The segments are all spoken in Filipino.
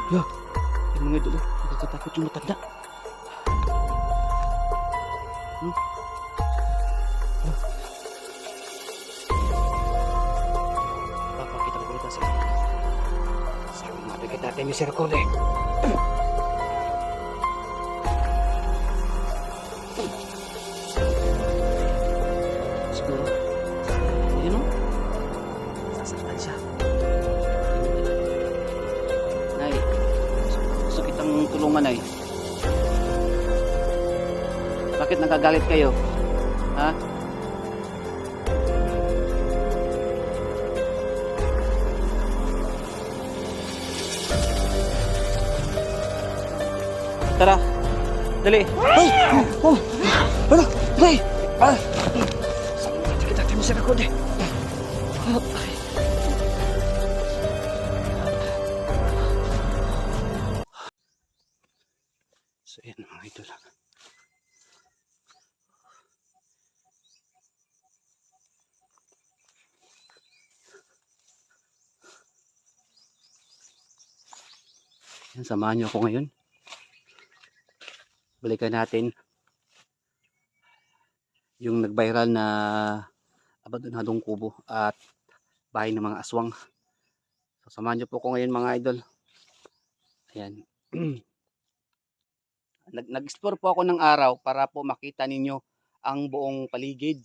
Ya, yung mga idol, nakakatakot yung matanda. Hmm? Papakita ko ulit sa inyo. Sabi nga agad natin yung Sir Cole. Siguro, yun o, sasaktan siya. Nay, gusto kitang tulungan, Nay. Bakit nagagalit kayo? Ha? Tara, dali. Ay! Oh! Ano? Dali! Ah! Sakit natin mo sa likod eh. Ay. So yan mga idol. Yan, samahan niyo ako ngayon. Balikan natin yung nag-viral na abandonadong kubo at bahay ng mga aswang. So, samahan niyo po ako ngayon mga idol. Ayan. Nag-explore po ako ng araw para po makita ninyo ang buong paligid.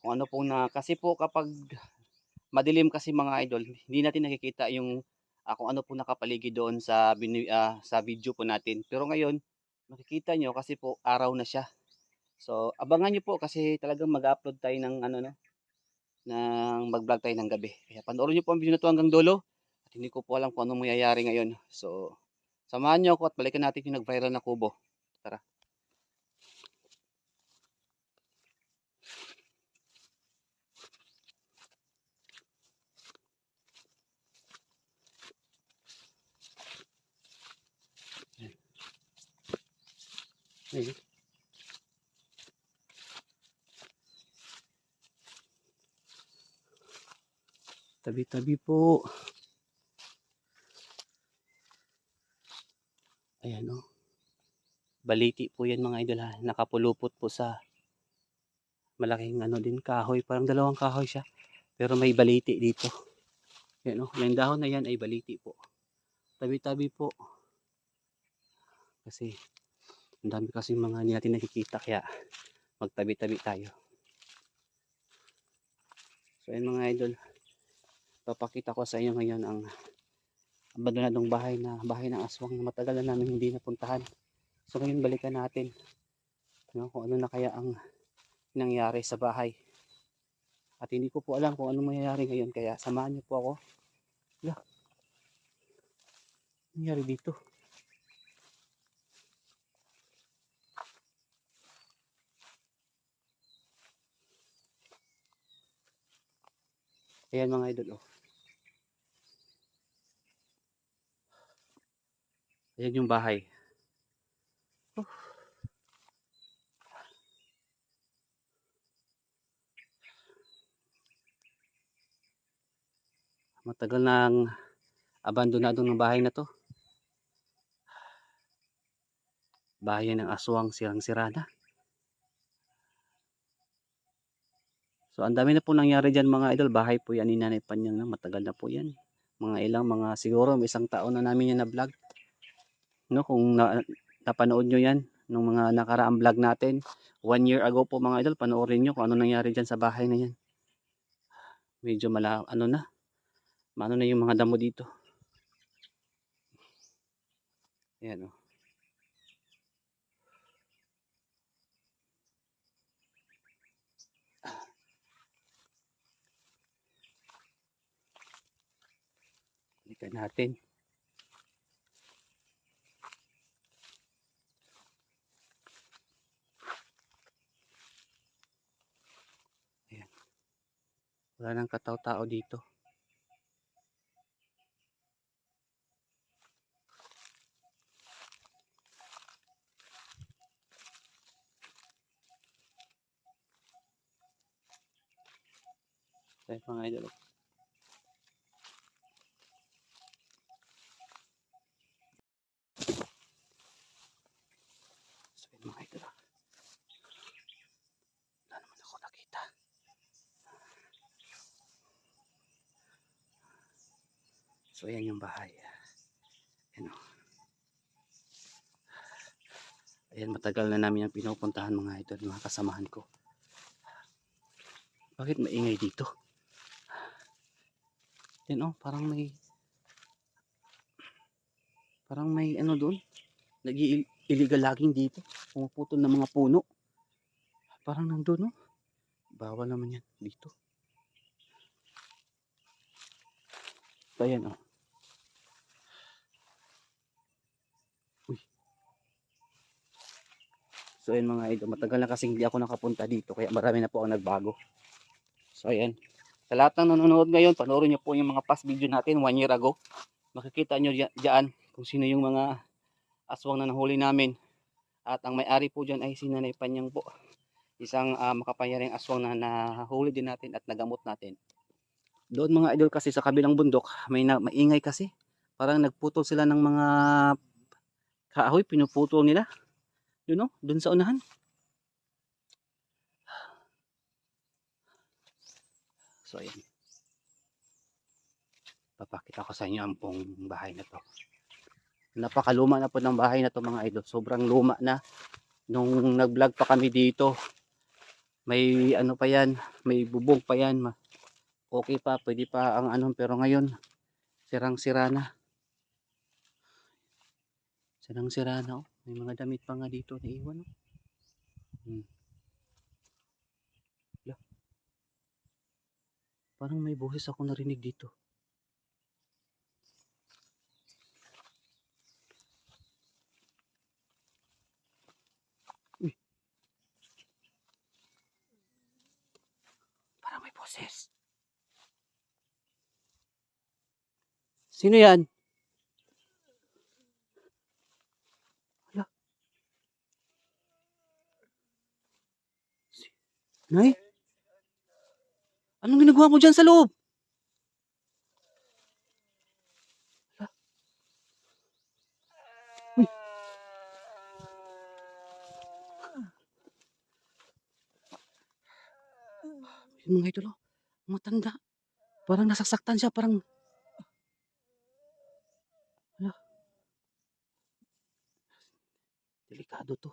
Kung ano po na, kasi po kapag madilim kasi mga idol, hindi natin nakikita yung kung ano po nakapaligid doon sa video po natin. Pero ngayon, makikita nyo kasi po araw na siya. So, abangan nyo po kasi talagang mag-upload tayo ng ano no, ng mag-vlog tayo ng gabi. Kaya panoorin nyo po ang video na to hanggang dulo. At hindi ko po alam kung anong mangyayari ngayon. So, samahan nyo ako at balikan natin yung nag-viral na kubo. Tara. Ayun. Tabi-tabi po. Ayan o. Baliti po yan mga idol ha. Nakapulupot po sa malaking ano din kahoy. Parang dalawang kahoy siya. Pero may baliti dito. Yan o. Yung dahon na yan ay baliti po. Tabi-tabi po. Kasi ang dami kasi mga hindi natin nakikita. Kaya magtabi-tabi tayo. So yan mga idol. Papakita ko sa inyo ngayon ang abandonadong bahay ng aswang na matagal na namin hindi napuntahan. So ngayon balikan natin kung ano na kaya ang nangyari sa bahay. At hindi ko po alam kung ano mangyayari ngayon kaya samahan niyo po ako. Wala, nangyari dito. Ayan mga idol oh. Ayan yung bahay. Oh. Matagal nang abandonado ng bahay na to. Bahay ng aswang, sirang-sira na. So ang dami na po nangyari dyan mga idol. Bahay po yan ni Nanay Panyang na matagal na po yan. Mga siguro isang taon na namin yan na vlog. No, kung napanood nyo yan nung mga nakaraang vlog natin 1 year ago po mga idol, panoorin nyo kung ano nangyari dyan sa bahay na yan. Medyo ano na yung mga damo dito. Ayan o. Balikan natin. Ayan. Wala nang katao-tao dito. Ayan mga idol. So ayan yung bahay. Ayan, oh. Ayan, matagal na namin yung pinupuntahan mga idol, mga kasamahan ko. Bakit maingay dito? Ayan, oh, parang may ano doon. Nag-illegal logging dito. Pumuputol ng mga puno. Parang nandun, oh. Bawal naman yan dito. So ayan, oh. Uy. So ayan mga idol, matagal na kasing hindi ako nakapunta dito, kaya marami na po ang nagbago. So ayan, sa lahat ng nanonood ngayon, panoorin nyo po yung mga past video natin 1 year ago. Makikita nyo dyan kung sino yung mga aswang na nahuli namin. At ang may-ari po dyan ay si Nanay Panyang po. Isang makapangyarihang aswang na nahuli din natin at nagamot natin. Doon mga idol kasi sa kabilang bundok, maingay kasi. Parang nagputol sila ng mga kahoy, pinuputol nila. Yun, no? Doon sa unahan. So ayan. Papakita ko sa inyo ang buong bahay na to. Napakaluma na po ng bahay na to mga idol. Sobrang luma na. Nung nag-vlog pa kami dito, may ano pa yan, may bubong pa yan. Okay pa, pwede pa ang ano, pero ngayon, sirang-sira na. Sirang-sira na, oh. May mga damit pa nga dito na iwan, oh. Parang may boses ako narinig dito. Uy. Parang may boses. Sino yan? Hala. Nay? Anong ginagawa mo dyan sa loob? Hala. Uy. Yung mga idol, oh. Matanda. Parang nasasaktan siya, parang... Hala. Delikado to.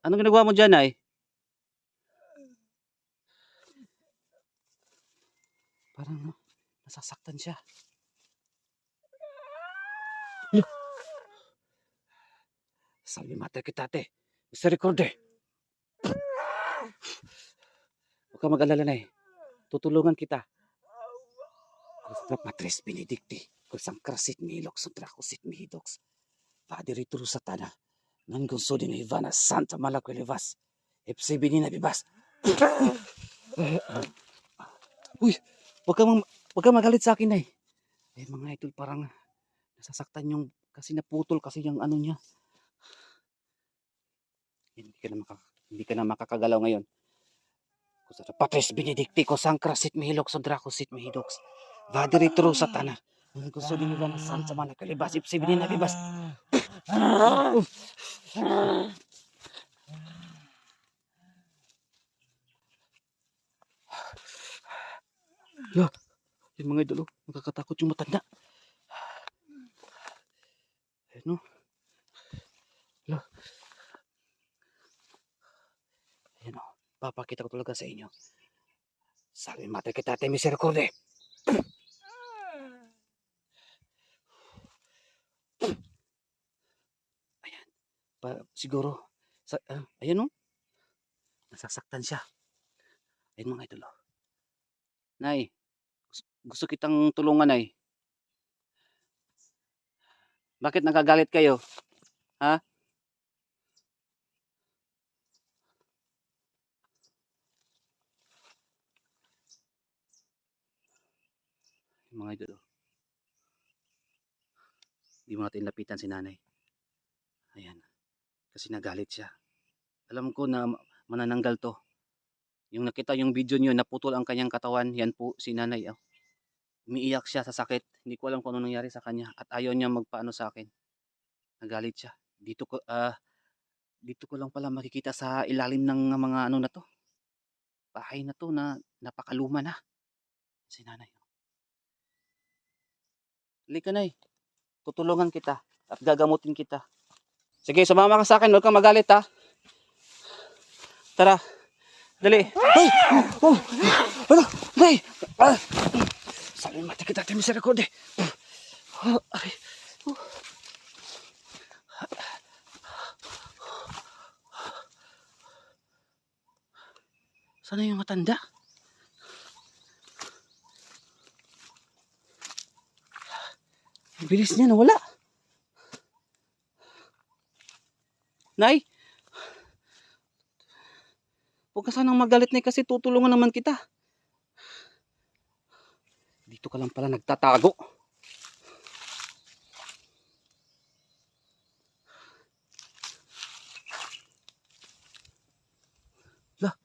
Anong ginagawa mo dyan, Nay? Parang nasasaktan siya. Salve mater kitate. Misericorde. Huwag ka mag-alala, Nay. Tutulungan kita. Kustra patres benedicti. Kusang krasit milok sutra kusit mihidox. Padre turu satana. Nan gunsodin Ivana Santa Malakwelevas. Epsi binina bibas. Uy, wag kang magalit sa akin, Nay. Eh mga idol, parang nasasaktan yung kasi naputol kasi yung ano niya. Hindi ka na makakagalaw ngayon. Kusatra patres benedicti kusang krasit mihilok sudra kusit mihidox. Padre turu satana. Nan gunsodin Ivana Santa Malakwelevas. Epsi binina bibas. Ya, yung mga idol, nakakatakot yung matanda. Ano? Ya. Ayan, oh. Papakita ko talaga sa inyo. Salve mater kitate misericorde. Ayan. Siguro, ayan, oh. Nasasaktan siya. Ayan mga idol, oh. Nay, gusto kitang tulungan, Nay. Bakit nagagalit kayo? Ha? Mga idol, oh. Hindi mo natin lapitan si nanay. Ayan. Kasi nagalit siya. Alam ko na manananggal to. Yung nakita yung video niyo, naputol ang kanyang katawan. Yan po si nanay, oh. Umiiyak siya sa sakit. Hindi ko alam kung ano nangyari sa kanya. At ayaw niya magpaano sa akin. Nagalit siya. Dito ko lang pala makikita sa ilalim ng mga ano na to. Bahay na to na napakaluma na. Si nanay. Halika nay. Tutulungan kita at gagamutin kita. Sige, sumama ka sa akin. Huwag kang magalit ha. Tara. Dali. Ay! Oh! Ano? Nay! Ah! Sabi mati kita tayo misericorde. Oh, ay. Oh. Sana yung matanda? Ang bilis niya, nawala. Nay! Huwag ka sanang magalit na kasi tutulungan naman kita. Dito ka lang pala nagtatago. Lah.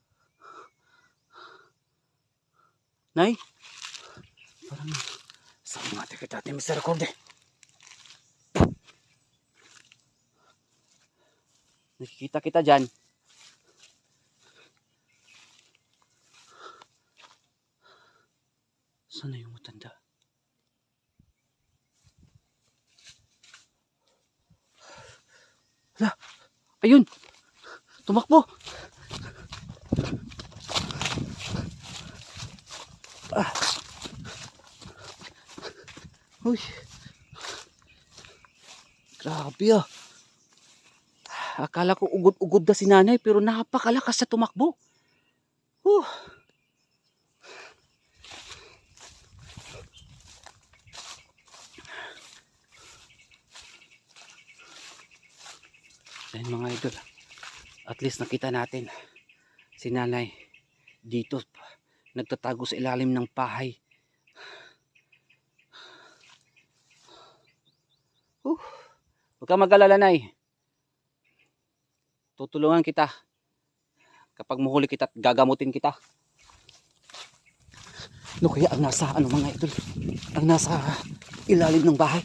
Nay? Parang sa mga kita natin misericorde. Nakikita kita dyan. Sana yung matanda? Hala, ayun. Tumakbo. Ah. Uy. Grabe ah. Akala ko ugod-ugod na si nanay pero napakalakas sa tumakbo. Huh. Ayan mga idol. At least nakita natin si nanay dito nagtatago sa ilalim ng pahay. Huwag kang mag-alala, nay. Tutulungan kita. Kapag mahuli kita, gagamutin kita. Ano kaya ang nasa mga idol? Ang nasa ilalim ng bahay.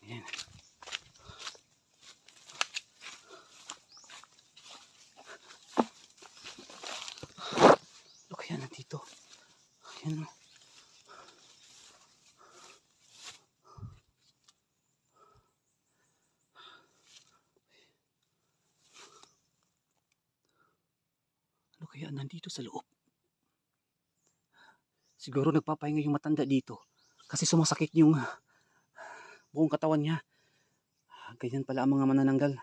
Ayan. Ano kaya nandito? Ayan. Ano kaya nandito sa loob? Siguro nagpapahinga yung matanda dito. Kasi sumasakit yung buong katawan niya. Ganyan pala ang mga manananggal.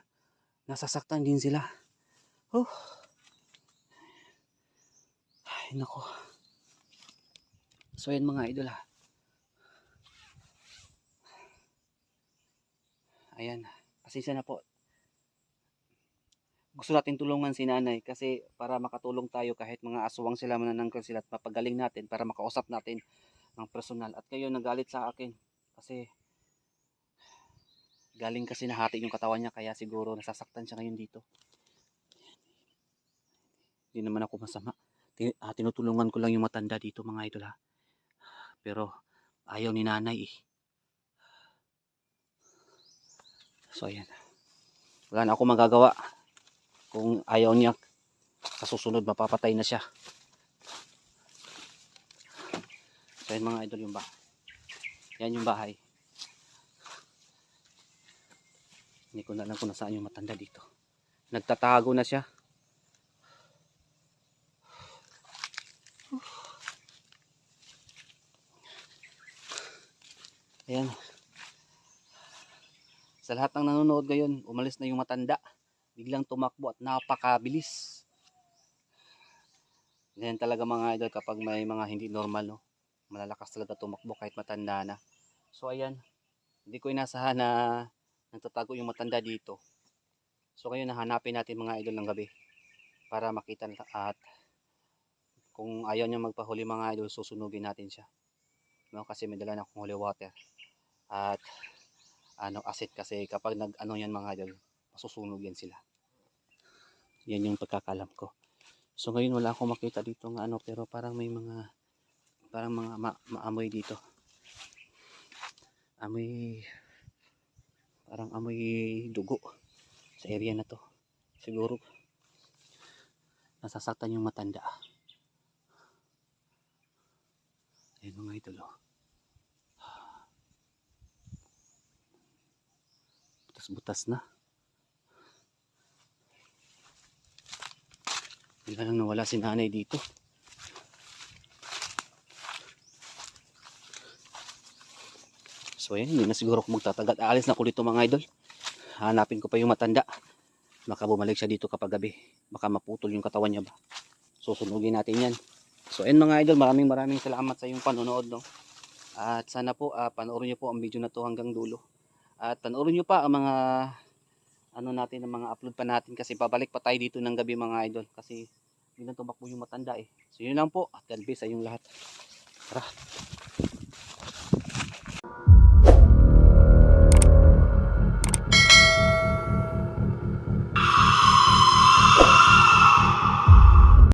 Nasasaktan din sila. Oh. Ay, nako. So yan mga idol ha. Ayan. Pasensya na po. Gusto natin tulungan si nanay kasi para makatulong tayo kahit mga aswang sila, manananggal sila at mapagaling natin para makausap natin ng personal. At kayo nagalit sa akin kasi galing kasi nahati yung katawan niya kaya siguro nasasaktan siya ngayon dito. Hindi naman ako masama. Tinutulungan ko lang yung matanda dito mga idol ha. Pero ayaw ni nanay eh. So ayan. Wala na ako magagawa. Kung ayaw niya, sa susunod mapapatay na siya. So yan mga idol yung bahay. Yan yung bahay. Hindi ko na alam kung nasaan yung matanda dito. Nagtatago na siya. Ayan. Sa lahat ng nanonood ngayon, umalis na yung matanda. Biglang tumakbo at napakabilis. Ganyan talaga mga idol kapag may mga hindi normal, no? Malalakas talaga tumakbo kahit matanda na. So ayan, hindi ko inasahan na nagtatago yung matanda dito. So ngayon nahanapin natin mga idol ng gabi para makita at kung ayaw niya magpahuli mga idol, susunugin natin siya. No? Kasi may dala na akong holy water. At acid kasi kapag nag yan mga idol, masusunog yan sila. Yan yung pagkakalam ko. So ngayon wala akong makita dito ng pero parang may mga maamoy dito. Amoy Parang amoy dugo sa area na to. Siguro nasasaktan yung matanda. Ayun mga idol, oh. Butas-butas na. Bigla lang nawala si nanay dito. So ayan, hindi na siguro ako magtatagal. Aalis na ko dito mga idol. Hanapin ko pa yung matanda. Baka bumalik siya dito kapag gabi. Baka maputol yung katawan niya ba. Susunugin natin yan. So ayan mga idol, maraming salamat sa iyong panonood, no? At sana po panoorin niyo po ang video na to hanggang dulo. At panoorin niyo pa ang mga ano natin, ang mga upload pa natin kasi babalik pa tayo dito ng gabi mga idol kasi hindi na tumakbo yung matanda eh. So yun lang po. At God bless sa inyong lahat. Tara.